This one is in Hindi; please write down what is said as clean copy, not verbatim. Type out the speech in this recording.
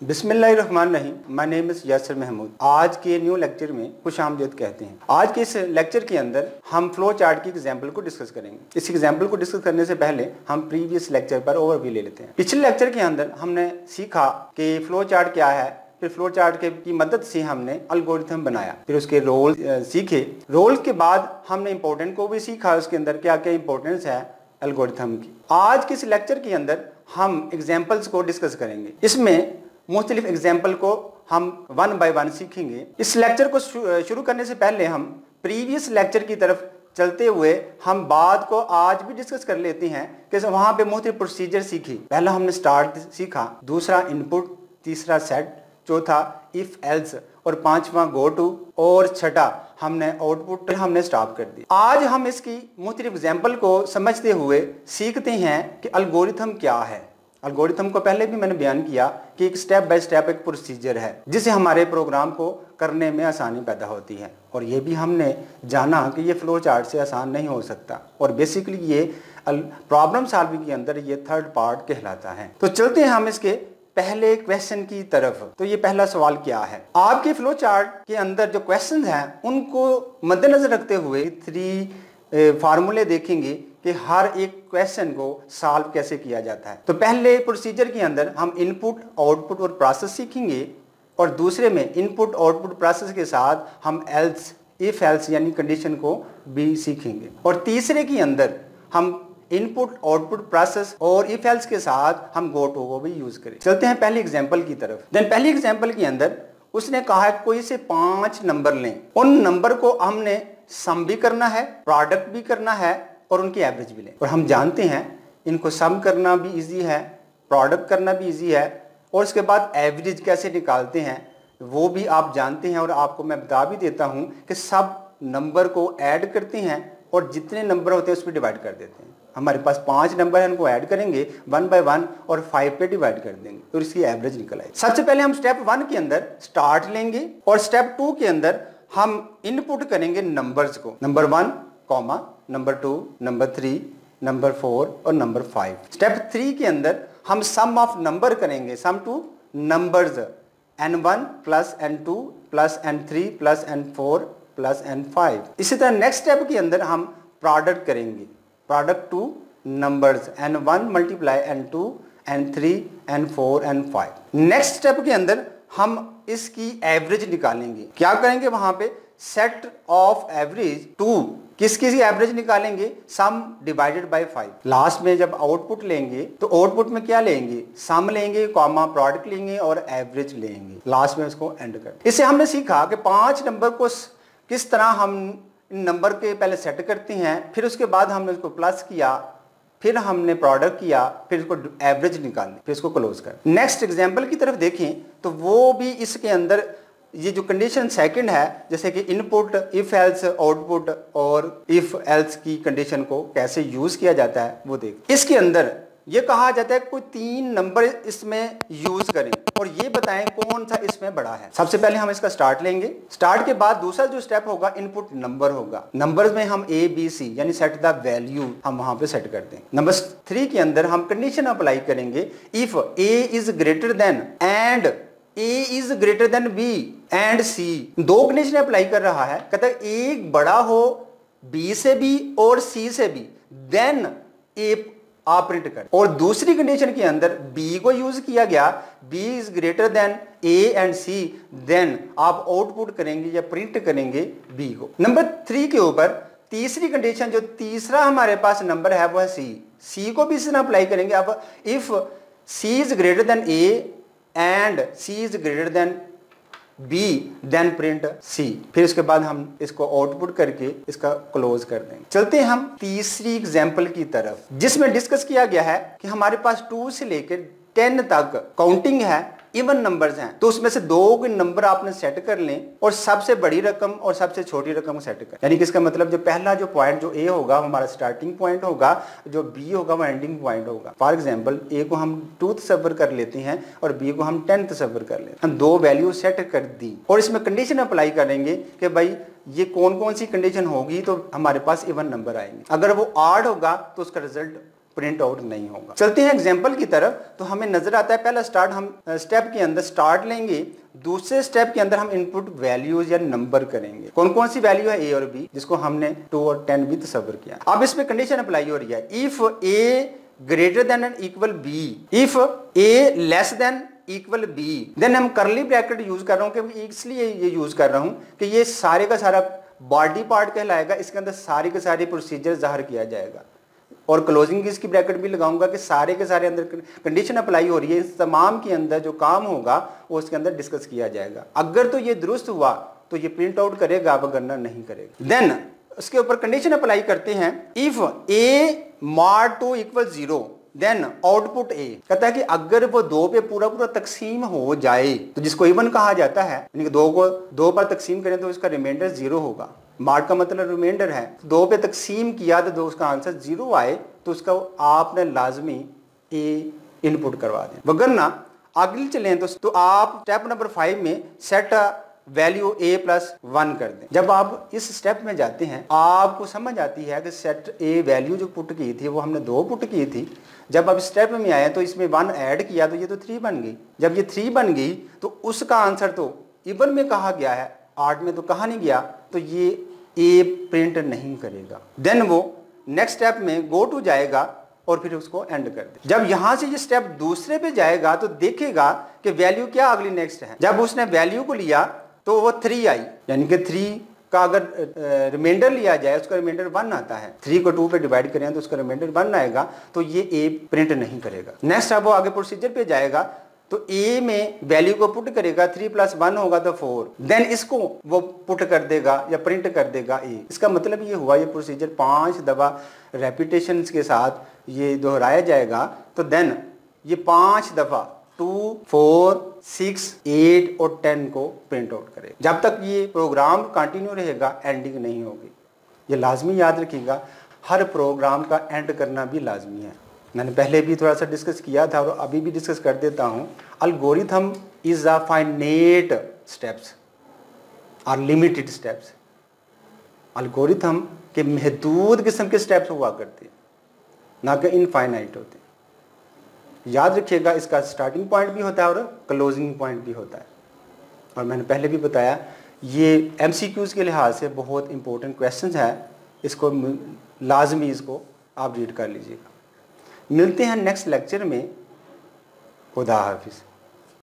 बिस्मिल्लाहिर्रहमानिर्रहीम। My name is Yasir Mahmood. आज के न्यू लेक्चर में खुशामदीद कहते हैं। आज के इस लेक्चर के अंदर हम फ्लो चार्ट की एग्जांपल को डिस्कस करेंगे। इस एग्जांपल को डिस्कस करने से पहले हम प्रीवियस लेक्चर पर ओवरव्यू ले लेते हैं। पिछले लेक्चर के अंदर हमने सीखा कि फ्लो चार्ट क्या है, फिर फ्लो चार्ट की मदद से हमने एल्गोरिथम बनाया, फिर उसके रोल सीखे। रोल के बाद हमने इंपॉर्टेंट को भी सीखा, उसके अंदर क्या क्या इंपॉर्टेंस है एल्गोरिथम की। आज के इस लेक्चर के अंदर हम एग्जाम्पल्स को डिस्कस करेंगे। इसमें मुख्तलिफ एग्जाम्पल को हम वन बाय वन सीखेंगे। इस लेक्चर को शुरू करने से पहले हम प्रीवियस लेक्चर की तरफ चलते हुए हम बात को आज भी डिस्कस कर लेते हैं कि वहां पे मुख्तलिफ प्रोसीजर सीखी। पहला हमने स्टार्ट सीखा, दूसरा इनपुट, तीसरा सेट, चौथा इफ एल्स और पांचवा गो टू और छठा हमने आउटपुट हमने स्टॉप कर दी। आज हम इसकी मुख्तलिफ एग्जाम्पल को समझते हुए सीखते हैं कि एल्गोरिथम क्या है। एल्गोरिथम को पहले भी मैंने बयान किया कि एक स्टेप बाय स्टेप एक प्रोसीजर है जिससे हमारे प्रोग्राम को करने में आसानी पैदा होती है। और ये भी हमने जाना कि ये फ्लो चार्ट से आसान नहीं हो सकता और बेसिकली ये प्रॉब्लम सॉल्विंग के अंदर ये थर्ड पार्ट कहलाता है। तो चलते हैं हम इसके पहले क्वेश्चन की तरफ। तो ये पहला सवाल क्या है, आपके फ्लो चार्ट के अंदर जो क्वेश्चन हैं उनको मद्देनजर रखते हुए 3 फार्मूले देखेंगे कि हर एक क्वेश्चन को सॉल्व कैसे किया जाता है। तो पहले प्रोसीजर के अंदर हम इनपुट, आउटपुट और प्रोसेस सीखेंगे और दूसरे में इनपुट, आउटपुट, प्रोसेस के साथ हम एल्स, इफ एल्स यानी कंडीशन को भी सीखेंगे। और तीसरे के अंदर हम इनपुट, आउटपुट, प्रोसेस और इफ एल्स के साथ हम गो टू को भी यूज करें। चलते हैं पहली एग्जांपल की तरफ। देन पहली एग्जांपल के अंदर उसने कहा है कोई से 5 नंबर लें, उन नंबर को हमने सम भी करना है, प्रोडक्ट भी करना है और उनकी एवरेज भी लें। और हम जानते हैं इनको सम करना भी इजी है, प्रोडक्ट करना भी इजी है और उसके बाद एवरेज कैसे निकालते हैं वो भी आप जानते हैं। और आपको मैं बता भी देता हूं कि सब नंबर को ऐड करते हैं और जितने नंबर होते हैं उस पर डिवाइड कर देते हैं। हमारे पास 5 नंबर है, उनको ऐड करेंगे 1 बाय 1 और 5 पे डिवाइड कर देंगे तो इसकी एवरेज निकल आएगी। सबसे पहले हम स्टेप 1 के अंदर स्टार्ट लेंगे और स्टेप 2 के अंदर हम इनपुट करेंगे नंबर्स को, नंबर 1, नंबर 2, नंबर 3, नंबर 4 और नंबर 5। स्टेप 3 के अंदर हम सम ऑफ नंबर करेंगे, sum two numbers n1 plus n2 plus n3 plus n4 plus n5। इसी तरह नेक्स्ट स्टेप के अंदर हम प्रोडक्ट करेंगे, product to numbers n1 multiply n2 n3 n4 n5। Next step के अंदर हम इसकी एवरेज निकालेंगे। क्या करेंगे वहां पे, सेट ऑफ एवरेज टू किसकी एवरेज निकालेंगे, सम डिवाइडेड बाय 5। लास्ट में जब आउटपुट लेंगे तो आउटपुट में क्या लेंगे, सम लेंगे, कॉमा प्रोडक्ट लेंगे और एवरेज लेंगे। लास्ट में उसको एंड कर। इससे हमने सीखा कि 5 नंबर को किस तरह हम नंबर के पहले सेट करते हैं, फिर उसके बाद हमने उसको प्लस किया, फिर हमने प्रोडक्ट किया, फिर इसको एवरेज निकालनी, फिर इसको क्लोज कर। नेक्स्ट एग्जांपल की तरफ देखें तो वो भी इसके अंदर ये जो कंडीशन सेकंड है, जैसे कि इनपुट, इफ एल्स, आउटपुट और इफ एल्स की कंडीशन को कैसे यूज किया जाता है वो देख। इसके अंदर ये कहा जाता है कोई 3 नंबर इसमें यूज करें और ये बताएं कौन सा इसमें बड़ा है। सबसे पहले हम इसका स्टार्ट लेंगे। स्टार्ट के बाद दूसरा जो स्टेप होगा इनपुट नंबर होगा। नंबर्स में हम A, B, C यानी सेट द वैल्यू हम वहां पे सेट करते हैं। नंबर 3 के अंदर हम कंडीशन अप्लाई करेंगे, if A is greater than and A is greater than B and C। 2 condition apply कर रहा है, कहता है एक बड़ा हो B से भी और C से भी, देन A आप प्रिंट कर। और दूसरी कंडीशन के अंदर B को यूज किया गया, B is greater than A and C, then आप आउटपुट करेंगे या प्रिंट करेंगे B को। नंबर 3 के ऊपर तीसरी कंडीशन, जो तीसरा हमारे पास नंबर है वो है C को भी इस तरह अप्लाई करेंगे। अब if C is greater than A and C is greater than B then print C। फिर उसके बाद हम इसको आउटपुट करके इसका क्लोज कर देंगे। चलते हैं हम तीसरी एग्जांपल की तरफ जिसमें डिस्कस किया गया है कि हमारे पास 2 से लेकर 10 तक काउंटिंग है, इवन नंबर्स हैं, तो उसमें से 2 नंबर आपने सेट कर लें और सबसे बड़ी रकम और सबसे छोटी रकम सेट कर। यानी कि इसका मतलब जो पहला जो पॉइंट जो A होगा हमारा स्टार्टिंग पॉइंट होगा, जो B होगा वो एंडिंग पॉइंट होगा। फॉर एग्जांपल A को हम 2 तस्वर कर लेते हैं और B को हम 10 तस्वर कर लेते हैं। हम 2 वैल्यू सेट कर दी और इसमें कंडीशन अप्लाई करेंगे कि भाई ये कौन कौन सी कंडीशन होगी तो हमारे पास इवन नंबर आएंगे। अगर वो ऑड होगा तो उसका रिजल्ट प्रिंट आउट नहीं होगा। चलते हैं एग्जांपल की तरफ। तो हमें नजर आता है पहला स्टार्ट, हम स्टेप के अंदर स्टार्ट लेंगे, दूसरे स्टेप के अंदर हम इनपुट वैल्यूज या नंबर करेंगे। कौन कौन सी वैल्यू है, ए और बी, जिसको हमने 2 और 10 भी तस्वर किया। अब इसमें कंडीशन अप्लाई हो रही है, if A greater than and equal B, if A less than equal B, then हम करली ब्रैकेट यूज कर रहा हूं कि इसलिए ये यूज कर रहा हूं कि ये सारे का सारा बॉडी पार्ट कहलाएगा, इसके अंदर सारे के सारे प्रोसीजर जाहिर किया जाएगा। और क्लोजिंग की इसकी ब्रैकेट भी लगाऊंगा कि सारे के सारे अंदर कंडीशन अप्लाई हो रही है, इस तमाम के अंदर जो काम होगा वो उसके अंदर डिस्कस किया जाएगा। अगर तो ये दुरुस्त हुआ तो ये प्रिंट आउट करेगा, वरना नहीं करेगा। देन उसके ऊपर कंडीशन अप्लाई करते हैं, if a mod 2 equal 0 then output a, कहता है कि अगर वो 2 पे पूरा पूरा तकसीम हो जाए तो जिसको इवन कहा जाता है, यानी कि 2 को 2 पर तकसीम करें तो इसका रिमाइंडर 0 होगा। मॉड का मतलब रिमाइंडर है, 2 पे तकसीम किया तो उसका आंसर 0 आए तो उसका आपने लाजमी ए इनपुट करवा दें। वगरना आगे चलें तो आप स्टेप नंबर 5 में सेट वैल्यू a प्लस 1 कर दें। जब आप इस स्टेप में जाते हैं आपको समझ आती है कि सेट a वैल्यू जो पुट की थी वो हमने 2 पुट की थी। जब आप स्टेप में आए तो इसमें 1 ऐड किया तो ये तो 3 बन गई। जब ये 3 बन गई तो उसका आंसर तो इवन में कहा गया है, 8 में तो कहा नहीं गया, तो ये a प्रिंट नहीं करेगा। देन वो नेक्स्ट स्टेप में गो टू जाएगा और फिर उसको एंड कर दे। जब यहां से ये स्टेप दूसरे पे जाएगा तो देखेगा कि वैल्यू क्या अगली नेक्स्ट है। जब उसने वैल्यू को लिया तो वो 3 आई, यानी कि 3 का अगर रिमाइंडर लिया जाए उसका रिमाइंडर 1 आता है। 3 को 2 पे डिवाइड करें तो उसका रिमाइंडर 1 आएगा, तो ये ए प्रिंट नहीं करेगा। नेक्स्ट अब वो आगे प्रोसीजर पे जाएगा तो ए में वैल्यू को पुट करेगा, 3 + 1 होगा तो 4, देन इसको वो पुट कर देगा या प्रिंट कर देगा ए। इसका मतलब ये हुआ ये प्रोसीजर 5 दफा रेपिटेशन के साथ ये दोहराया जाएगा। तो देन ये 5 दफा 2, 4, 6, 8 और 10 को प्रिंट आउट करेगा। जब तक ये प्रोग्राम कंटिन्यू रहेगा एंडिंग नहीं होगी। ये लाजमी याद रखिएगा, हर प्रोग्राम का एंड करना भी लाजमी है। मैंने पहले भी थोड़ा सा डिस्कस किया था और अभी भी डिस्कस कर देता हूँ। Algorithm is a finite steps और लिमिटेड स्टेप्स। एल्गोरिथम के महदूद किस्म के स्टेप्स हुआ करते हैं, ना कि इनफाइनाइट होते हैं। याद रखिएगा, इसका स्टार्टिंग पॉइंट भी होता है और क्लोजिंग पॉइंट भी होता है। और मैंने पहले भी बताया ये MCQs के लिहाज से बहुत इंपॉर्टेंट क्वेश्चंस है, इसको लाजमी इसको आप रीड कर लीजिएगा। मिलते हैं नेक्स्ट लेक्चर में। खुदा हाफिज़।